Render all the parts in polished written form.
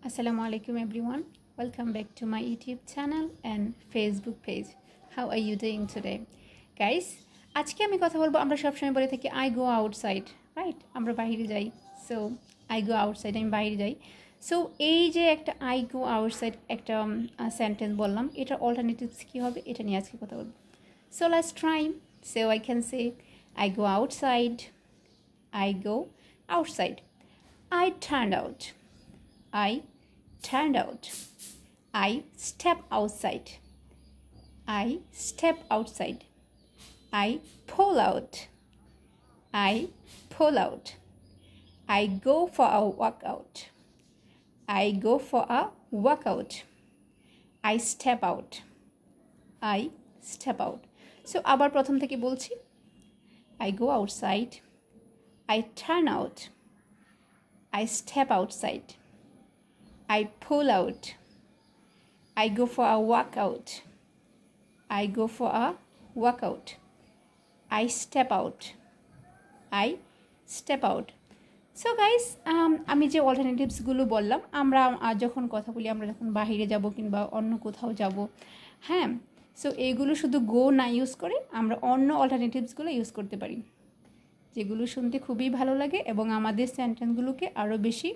Assalamu alaikum everyone. Welcome back to my YouTube channel and Facebook page. How are you doing today? Guys, আজকে আমি কথা বলবো আমরা সবসময় বলে থাকি I go outside, right? আমরা বাইরে যাই। So, I go outside, আমি বাইরে যাই। So, এই যে একটা I go outside একটা সেন্টেন্স বললাম, এটার অল্টারনেটিভস কি হবে? এটা নিয়ে আজকে কথা বলবো। So, let's try. So, I can say I go outside. I go outside. I turned out. I turned out. I step outside. I step outside. I pull out. I pull out. I go for a workout. I go for a workout. I step out. I step out. So আবার প্রথম থেকে বলছি I go outside. I turn out. I step outside. I pull out. I go for a workout. I go for a workout. I step out. I step out. So guys, আমি যে অল্টারনেটিভসগুলো বললাম আমরা যখন কথা বলি আমরা যখন বাইরে যাব কিংবা অন্য কোথাও যাব, হ্যাঁ, সো এইগুলো শুধু গো না ইউজ করে আমরা অন্য অল্টারনেটিভসগুলো ইউজ করতে পারি, যেগুলো শুনতে খুবই ভালো লাগে এবং আমাদের সেন্টেন্সগুলোকে আরও বেশি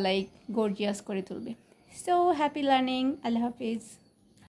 লাইক গর্জিয়াস করে তুলবে। সো হ্যাপি লার্নিং, আল্লাহ হাফিজ।